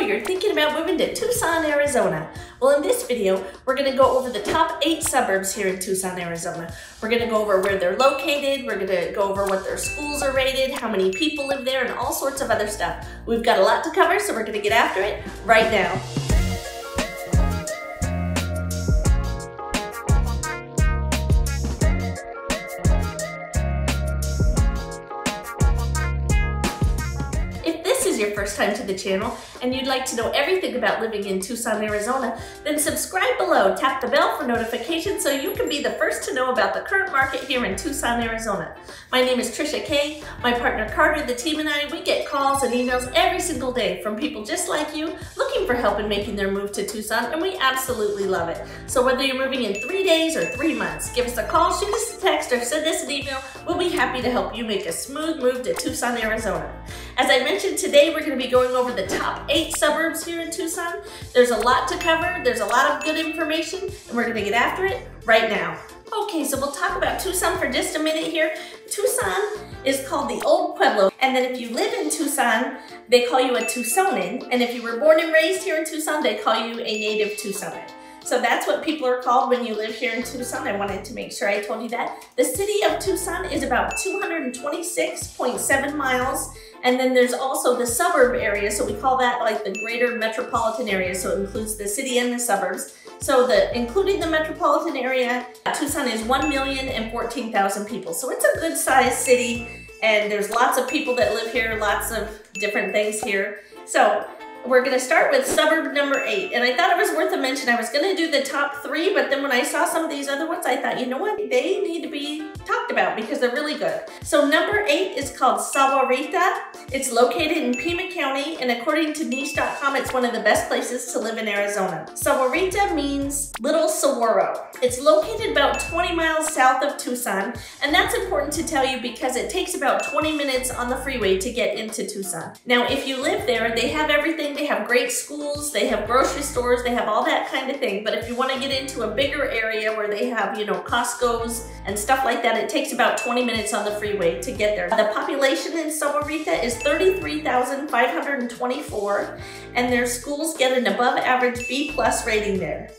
you're thinking about moving to Tucson, Arizona. Well, in this video, we're going to go over the top 8 suburbs here in Tucson, Arizona. We're going to go over where they're located, we're going to go over what their schools are rated, how many people live there, and all sorts of other stuff. We've got a lot to cover, so we're going to get after it right now. Your first time to the channel and you'd like to know everything about living in Tucson, Arizona, then subscribe below, tap the bell for notifications so you can be the first to know about the current market here in Tucson, Arizona. My name is Trisha Kay. My partner Carter, the team, and I, we get calls and emails every single day from people just like you looking for help in making their move to Tucson, and we absolutely love it. So whether you're moving in 3 days or 3 months, give us a call, shoot us a text, or send us an email. We'll be happy to help you make a smooth move to Tucson, Arizona. As I mentioned, today we're going to be going over the top 8 suburbs here in Tucson. There's a lot to cover, there's a lot of good information, and we're going to get after it right now. Okay, so we'll talk about Tucson for just a minute here. Tucson is called the Old Pueblo, and then if you live in Tucson, they call you a Tucsonan, and if you were born and raised here in Tucson, they call you a native Tucsonan. So that's what people are called when you live here in Tucson. I wanted to make sure I told you that. The city of Tucson is about 226.7 miles. And then there's also the suburb area. So we call that like the greater metropolitan area. So it includes the city and the suburbs. So including the metropolitan area, Tucson is 1,014,000 people. So it's a good sized city. And there's lots of people that live here, lots of different things here. So we're going to start with suburb number 8. And I thought it was worth a mention. I was going to do the top 3, but then when I saw some of these other ones, I thought, you know what? They need to be talked about because they're really good. So number 8 is called Sahuarita. It's located in Pima County, and according to niche.com, it's one of the best places to live in Arizona. Sahuarita means little saguaro. It's located about 20 miles south of Tucson, and that's important to tell you because it takes about 20 minutes on the freeway to get into Tucson. Now, if you live there, they have everything. They have great schools, they have grocery stores, they have all that kind of thing. But if you want to get into a bigger area where they have, you know, Costco's and stuff like that, it takes about 20 minutes on the freeway to get there. The population in Sahuarita is 33,524, and their schools get an above average B+ rating there.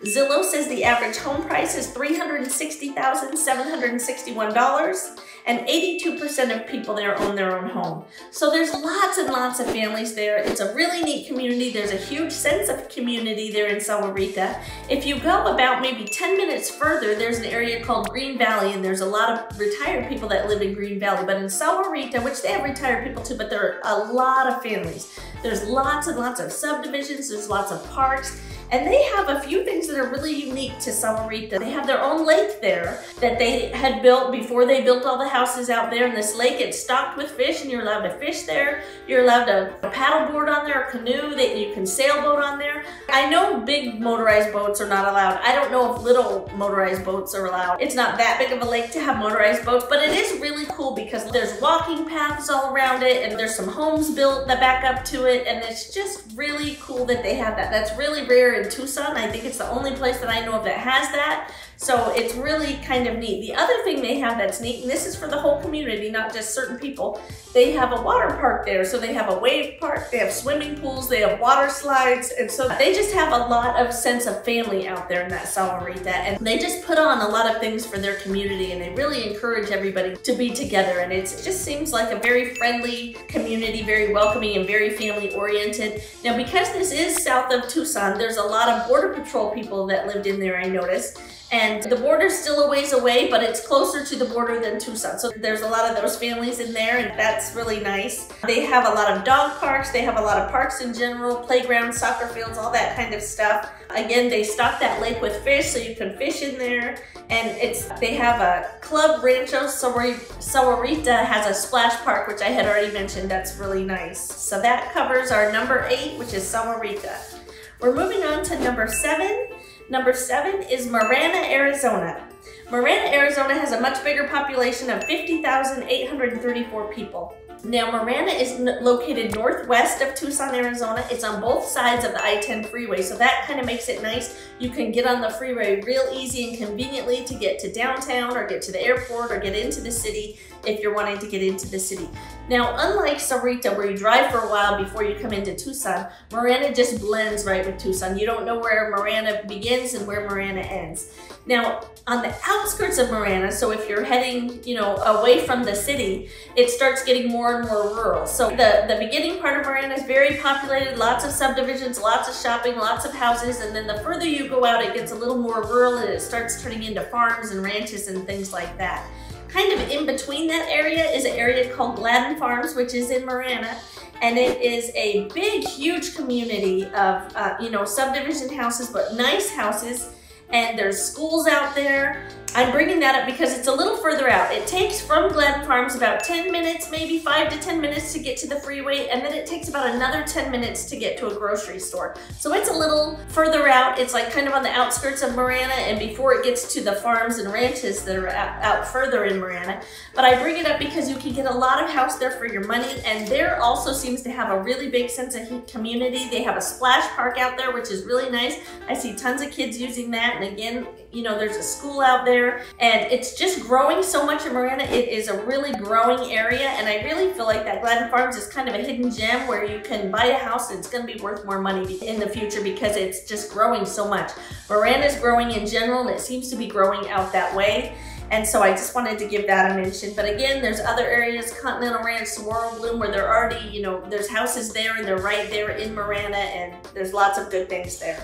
Zillow says the average home price is $360,761, and 82% of people there own their own home. So there's lots and lots of families there. It's a really neat community. There's a huge sense of community there in Sahuarita. If you go about maybe 10 minutes further, there's an area called Green Valley, and there's a lot of retired people that live in Green Valley. But in Sahuarita, which they have retired people too, but there are a lot of families. There's lots and lots of subdivisions, there's lots of parks, and they have a few things that are really unique to Sahuarita. They have their own lake there that they had built before they built all the houses out there. And this lake, it's stocked with fish, and you're allowed to fish there. You're allowed to paddleboard on there, a canoe, that you can sailboat on there. I know big motorized boats are not allowed. I don't know if little motorized boats are allowed. It's not that big of a lake to have motorized boats, but it is really cool because there's walking paths all around it, and there's some homes built that back up to it, and it's just really cool that they have that. That's really rare in Tucson. I think it's the only place that I know of that has that. So it's really kind of neat. The other thing they have that's neat, and this is for the whole community, not just certain people, they have a water park there. So they have a wave park, they have swimming pools, they have water slides, and so they just have a lot of sense of family out there in that Sahuarita, and they just put on a lot of things for their community, and they really encourage everybody to be together, and it just seems like a very friendly community, very welcoming and very family oriented. Now, because this is south of Tucson, there's a lot of Border Patrol people that lived in there, I noticed. And the border's still a ways away, but it's closer to the border than Tucson. So there's a lot of those families in there, and that's really nice. They have a lot of dog parks. They have a lot of parks in general, playgrounds, soccer fields, all that kind of stuff. Again, they stock that lake with fish, so you can fish in there. And they have a Club Rancho Sahuarita has a splash park, which I had already mentioned. That's really nice. So that covers our number 8, which is Sahuarita. We're moving on to number 7. Number 7 is Marana, Arizona. Marana, Arizona has a much bigger population of 50,834 people. Now, Marana is located northwest of Tucson, Arizona. It's on both sides of the I-10 freeway, so that kind of makes it nice. You can get on the freeway real easy and conveniently to get to downtown or get to the airport or get into the city if you're wanting to get into the city. Now, unlike Sahuarita, where you drive for a while before you come into Tucson, Marana just blends right with Tucson. You don't know where Marana begins and where Marana ends. Now, on the outskirts of Marana, so if you're heading, away from the city, it starts getting more and more rural. So the beginning part of Marana is very populated, lots of subdivisions, lots of shopping, lots of houses, and then the further you go out, it gets a little more rural and it starts turning into farms and ranches and things like that. Kind of in between that area is an area called Gladden Farms, which is in Marana, and it is a big, huge community of, subdivision houses, but nice houses, and there's schools out there. I'm bringing that up because it's a little further out. It takes from Gladden Farms about 10 minutes, maybe 5 to 10 minutes to get to the freeway, and then it takes about another 10 minutes to get to a grocery store. So it's a little further out. It's like kind of on the outskirts of Marana and before it gets to the farms and ranches that are out further in Marana. But I bring it up because you can get a lot of house there for your money, and there also seems to have a really big sense of community. They have a splash park out there, which is really nice. I see tons of kids using that, and again, there's a school out there, and it's just growing so much in Marana. It is a really growing area, and I really feel like that Gladden Farms is kind of a hidden gem where you can buy a house and it's going to be worth more money in the future because it's just growing so much. Marana is growing in general, and it seems to be growing out that way. And so I just wanted to give that a mention. But again, there's other areas, Continental Ranch, Suburb, Bloom, where they're already, there's houses there and they're right there in Marana, and there's lots of good things there.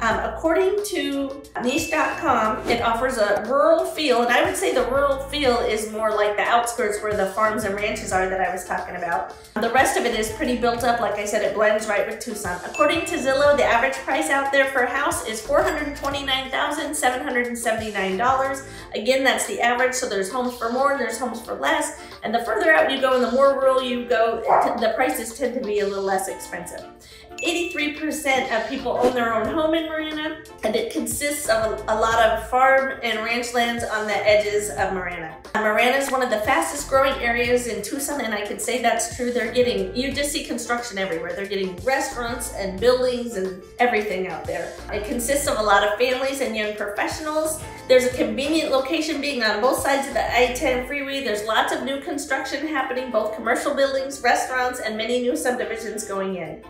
According to niche.com, it offers a rural feel, and I would say the rural feel is more like the outskirts where the farms and ranches are that I was talking about. The rest of it is pretty built up. Like I said, it blends right with Tucson. According to Zillow, the average price out there for a house is $429,779. Again, that's the average, so there's homes for more and there's homes for less. And the further out you go and the more rural you go, the prices tend to be a little less expensive. 83% of people own their own home in Marana, and it consists of a lot of farm and ranch lands on the edges of Marana. Marana is one of the fastest growing areas in Tucson, and I could say that's true. You just see construction everywhere. They're getting restaurants and buildings and everything out there. It consists of a lot of families and young professionals. There's a convenient location being on both sides of the I-10 freeway. There's lots of new construction happening, both commercial buildings, restaurants, and many new subdivisions going in.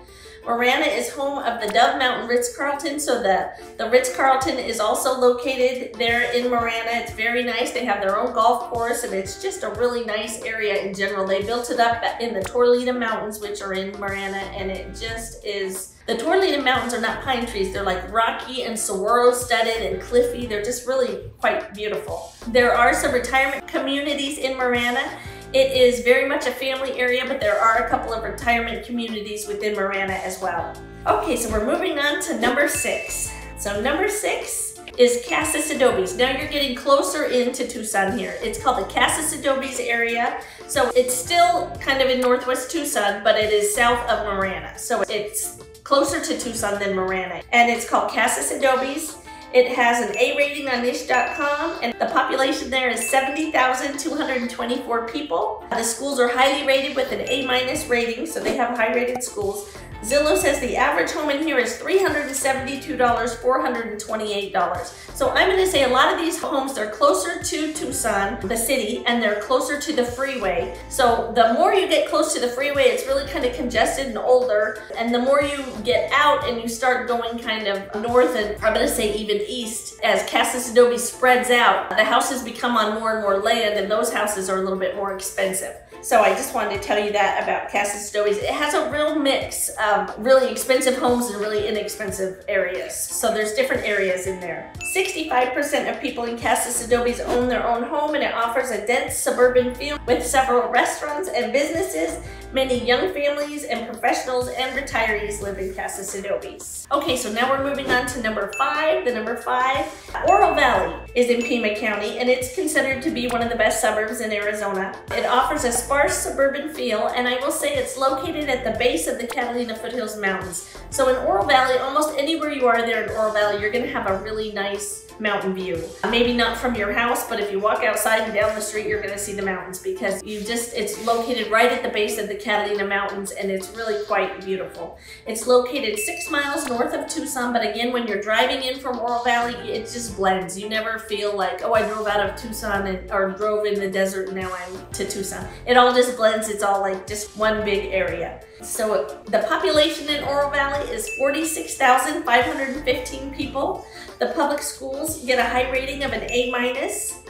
Marana is home of the Dove Mountain Ritz-Carlton, so the Ritz-Carlton is also located there in Marana. It's very nice. They have their own golf course, and it's just a really nice area in general. They built it up in the Torlita Mountains, which are in Marana, and it just is... The Torlita Mountains are not pine trees. They're like rocky and saguaro-studded and cliffy. They're just really quite beautiful. There are some retirement communities in Marana. It is very much a family area, but there are a couple of retirement communities within Marana as well. Okay, so we're moving on to number 6. So number 6 is Casas Adobes. Now you're getting closer into Tucson here. It's called the Casas Adobes area. So it's still kind of in northwest Tucson, but it is south of Marana. So it's closer to Tucson than Marana. And it's called Casas Adobes. It has an A rating on niche.com, and the population there is 70,224 people. The schools are highly rated with an A- rating, so they have high rated schools. Zillow says the average home in here is $372, $428. So I'm going to say a lot of these homes, they're closer to Tucson, the city, and they're closer to the freeway. So the more you get close to the freeway, it's really kind of congested and older. And the more you get out and you start going kind of north, and I'm going to say even east, as Casas Adobes spreads out, the houses become on more and more land, and those houses are a little bit more expensive. So I just wanted to tell you that about Casas Adobes. It has a real mix of really expensive homes and really inexpensive areas. So there's different areas in there. 65% of people in Casas Adobes own their own home, and it offers a dense suburban feel with several restaurants and businesses. Many young families and professionals and retirees live in Casas Adobes. Okay, so now we're moving on to number 5. The number 5, Oro Valley is in Pima County, and it's considered to be one of the best suburbs in Arizona. It offers a sparse suburban feel, and I will say it's located at the base of the Catalina Foothills Mountains. So in Oro Valley, almost anywhere you are there in Oro Valley, you're going to have a really nice nice mountain view. Maybe not from your house, but if you walk outside and down the street, you're going to see the mountains because it's located right at the base of the Catalina mountains, and it's really quite beautiful. It's located 6 miles north of Tucson, but again, when you're driving in from Oro Valley, it just blends. You never feel like, oh, I drove out of Tucson or drove in the desert and now I'm to Tucson. It all just blends. It's all like just one big area. So the population in Oro Valley is 46,515 people. The public schools get a high rating of an A-.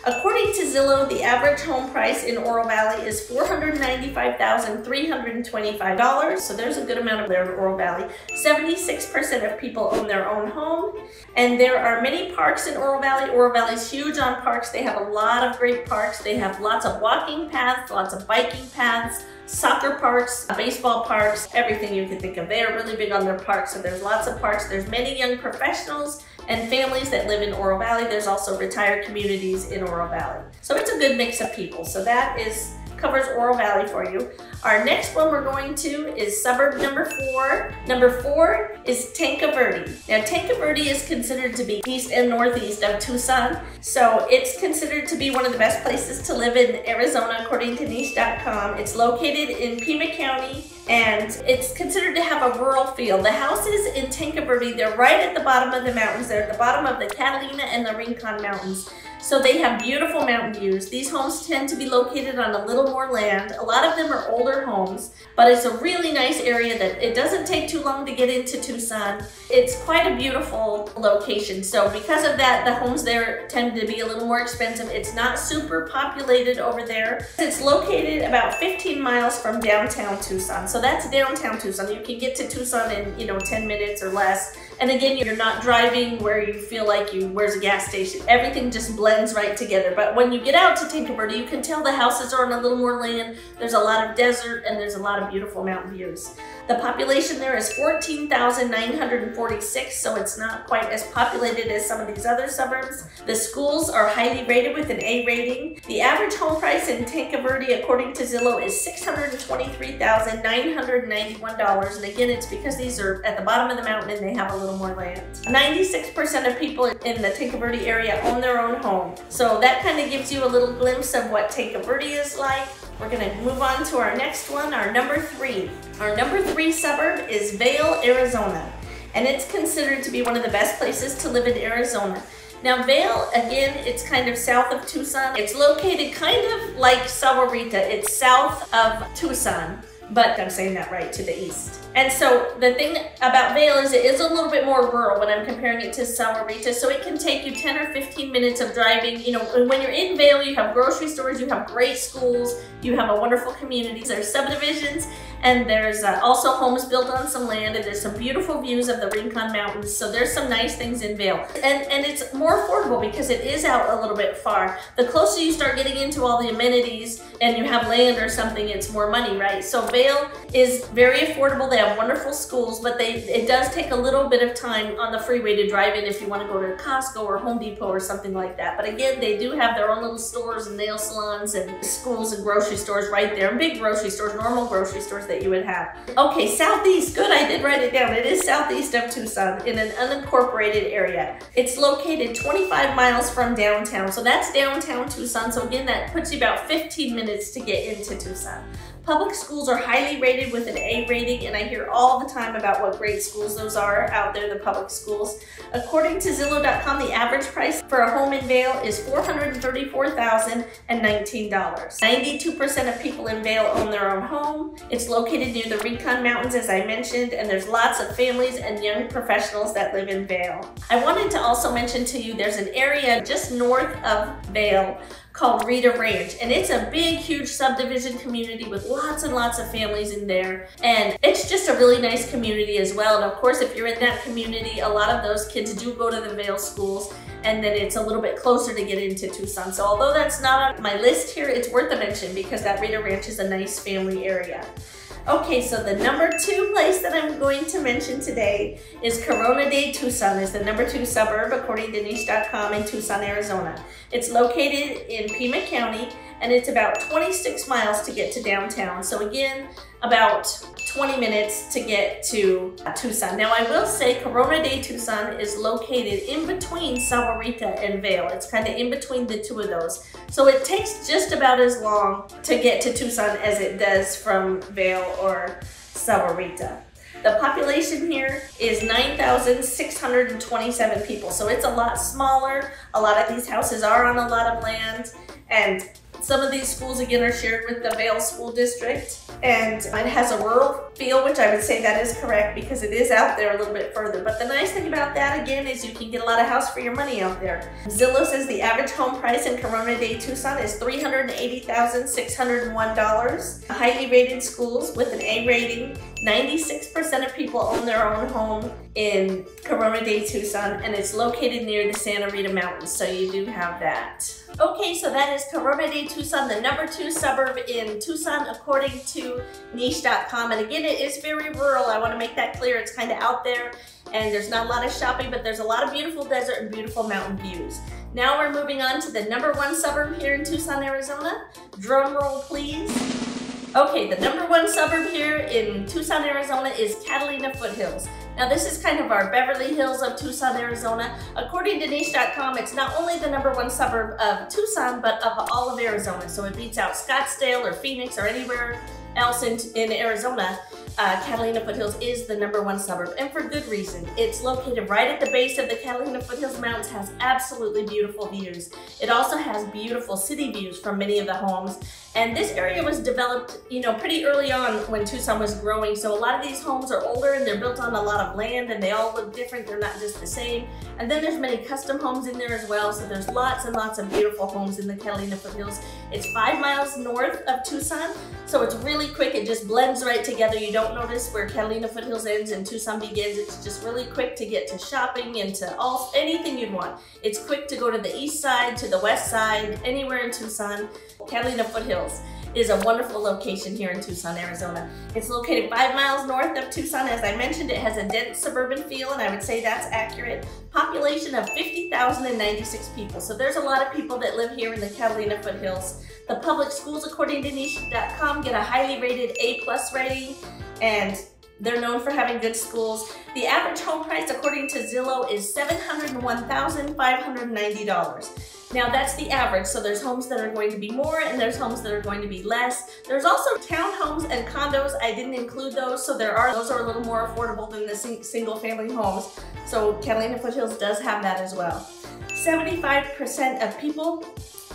According to Zillow, the average home price in Oro Valley is $495,325. So there's a good amount of there in Oro Valley. 76% of people own their own home. And there are many parks in Oro Valley. Oro Valley's huge on parks. They have a lot of great parks. They have lots of walking paths, lots of biking paths, soccer parks, baseball parks, everything you can think of. They are really big on their parks, so there's lots of parks. There's many young professionals and families that live in Oro Valley. There's also retired communities in Oro Valley. So it's a good mix of people. So that covers Oro Valley for you. Our next one we're going to is suburb number 4. Number 4 is Tanque Verde. Now Tanque Verde is considered to be east and northeast of Tucson. So it's considered to be one of the best places to live in Arizona according to niche.com. It's located in Pima County and it's considered to have a rural feel. The houses in Tanque Verde, they're right at the bottom of the mountains. They're at the bottom of the Catalina and the Rincon mountains. So they have beautiful mountain views. These homes tend to be located on a little more land. A lot of them are older homes, but it's a really nice area that it doesn't take too long to get into Tucson. It's quite a beautiful location. So because of that, the homes there tend to be a little more expensive. It's not super populated over there. It's located about 15 miles from downtown Tucson. So that's downtown Tucson. You can get to Tucson in, 10 minutes or less. And again, you're not driving where you feel like where's a gas station. Everything just blends right together. But when you get out to Tanque Verde, you can tell the houses are on a little more land. There's a lot of desert and there's a lot of beautiful mountain views. The population there is 14,946, so it's not quite as populated as some of these other suburbs. The schools are highly rated with an A rating. The average home price in Tanque Verde, according to Zillow, is $623,991. And again, it's because these are at the bottom of the mountain and they have a little more land. 96% of people in the Tanque Verde area own their own home. So that kind of gives you a little glimpse of what Tanque Verde is like. We're gonna move on to our next one, our number 3. Our number 3 suburb is Vail, Arizona. And it's considered to be one of the best places to live in Arizona. Now Vail, again, it's kind of south of Tucson. It's located kind of like Sahuarita. It's south of Tucson, but I'm saying that right, to the east. And so the thing about Vail is it is a little bit more rural when I'm comparing it to Sahuarita. So it can take you 10 or 15 minutes of driving. When you're in Vail, you have grocery stores, you have great schools, you have a wonderful community. There's subdivisions, and there's also homes built on some land, and there's some beautiful views of the Rincon Mountains. So there's some nice things in Vail. And it's more affordable because it is out a little bit far. The closer you start getting into all the amenities and you have land or something, it's more money, right? So Vail is very affordable. They have wonderful schools, but it does take a little bit of time on the freeway to drive in if you want to go to Costco or Home Depot or something like that. But again, they do have their own little stores and nail salons and schools and grocery stores right there, and big grocery stores, normal grocery stores that you would have. Okay, southeast, good, I did write it down. It is southeast of Tucson in an unincorporated area. It's located 25 miles from downtown, so that's downtown Tucson. So again, that puts you about 15 minutes to get into Tucson. Public schools are highly rated with an A rating, and I hear all the time about what great schools those are out there, the public schools. According to Zillow.com, the average price for a home in Vail is $434,019. 92% of people in Vail own their own home. It's located near the Rincon Mountains, as I mentioned, and there's lots of families and young professionals that live in Vail. I wanted to also mention to you, there's an area just north of Vail called Rita Ranch, and it's a big, huge subdivision community with lots and lots of families in there, and it's just a really nice community as well. And of course, if you're in that community, a lot of those kids do go to the Vail schools, and then it's a little bit closer to get into Tucson. So although that's not on my list here, it's worth a mention because that Rita Ranch is a nice family area. Okay, so the number 2 place that I'm going to mention today is Corona de Tucson. Is the number 2 suburb according to niche.com in Tucson, Arizona. It's located in Pima County, and it's about 26 miles to get to downtown. So again, about 20 minutes to get to Tucson. Now I will say Corona de Tucson is located in between Sahuarita and Vail. It's kind of in between the two of those. So it takes just about as long to get to Tucson as it does from Vail or Sahuarita. The population here is 9,627 people, so it's a lot smaller. A lot of these houses are on a lot of land, and some of these schools again are shared with the Vail School District, and it has a rural feel, which I would say that is correct because it is out there a little bit further. But the nice thing about that again is you can get a lot of house for your money out there. Zillow says the average home price in Corona de Tucson is $380,601. Highly rated schools with an A rating. 96% of people own their own home in Corona de Tucson, and it's located near the Sahuarita Mountains, so you do have that. Okay, so that is Corona de Tucson, the #2 suburb in Tucson according to niche.com. And again, it is very rural. I want to make that clear. It's kind of out there and there's not a lot of shopping, but there's a lot of beautiful desert and beautiful mountain views. Now we're moving on to the #1 suburb here in Tucson, Arizona. Drum roll, please. Okay, the #1 suburb here in Tucson, Arizona is Catalina Foothills. Now this is kind of our Beverly Hills of Tucson, Arizona. According to niche.com, it's not only the #1 suburb of Tucson, but of all of Arizona. So it beats out Scottsdale or Phoenix or anywhere else in Arizona. Catalina Foothills is the #1 suburb, and for good reason. It's located right at the base of the Catalina Foothills Mountains, has absolutely beautiful views. It also has beautiful city views from many of the homes. And this area was developed, you know, pretty early on when Tucson was growing. So a lot of these homes are older and they're built on a lot of land and they all look different. They're not just the same. And then there's many custom homes in there as well. So there's lots and lots of beautiful homes in the Catalina Foothills. It's 5 miles north of Tucson. So it's really quick. It just blends right together. You don't notice where Catalina Foothills ends and Tucson begins. It's just really quick to get to shopping and to anything you'd want. It's quick to go to the east side, to the west side, anywhere in Tucson. Catalina Foothills is a wonderful location here in Tucson, Arizona. It's located 5 miles north of Tucson. As I mentioned, it has a dense suburban feel, and I would say that's accurate. Population of 50,096 people. So there's a lot of people that live here in the Catalina Foothills. The public schools, according to niche.com, get a highly rated A+ rating, and they're known for having good schools. The average home price, according to Zillow, is $701,590. Now that's the average, so there's homes that are going to be more and there's homes that are going to be less. There's also townhomes and condos. I didn't include those, so those are a little more affordable than the single family homes. So Catalina Foothills does have that as well. 75% of people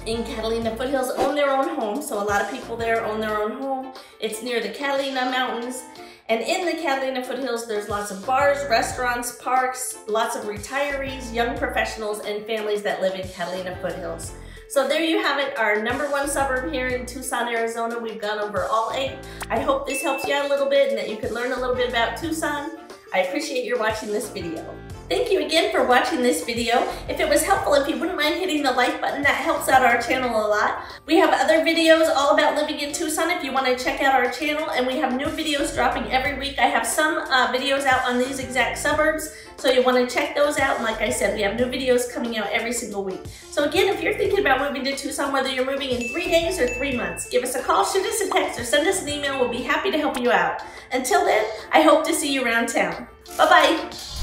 in Catalina Foothills own their own home, so a lot of people there own their own home. It's near the Catalina Mountains. And in the Catalina Foothills, there's lots of bars, restaurants, parks, lots of retirees, young professionals, and families that live in Catalina Foothills. So there you have it, our #1 suburb here in Tucson, Arizona. We've gone over all 8. I hope this helps you out a little bit and that you could learn a little bit about Tucson. I appreciate your watching this video. Thank you again for watching this video. If it was helpful, if you wouldn't mind hitting the like button, that helps out our channel a lot. We have other videos all about living in Tucson if you want to check out our channel, and we have new videos dropping every week. I have some videos out on these exact suburbs, so you want to check those out. And like I said, we have new videos coming out every single week. So again, if you're thinking about moving to Tucson, whether you're moving in 3 days or 3 months, give us a call, shoot us a text, or send us an email. We'll be happy to help you out. Until then, I hope to see you around town. Bye-bye.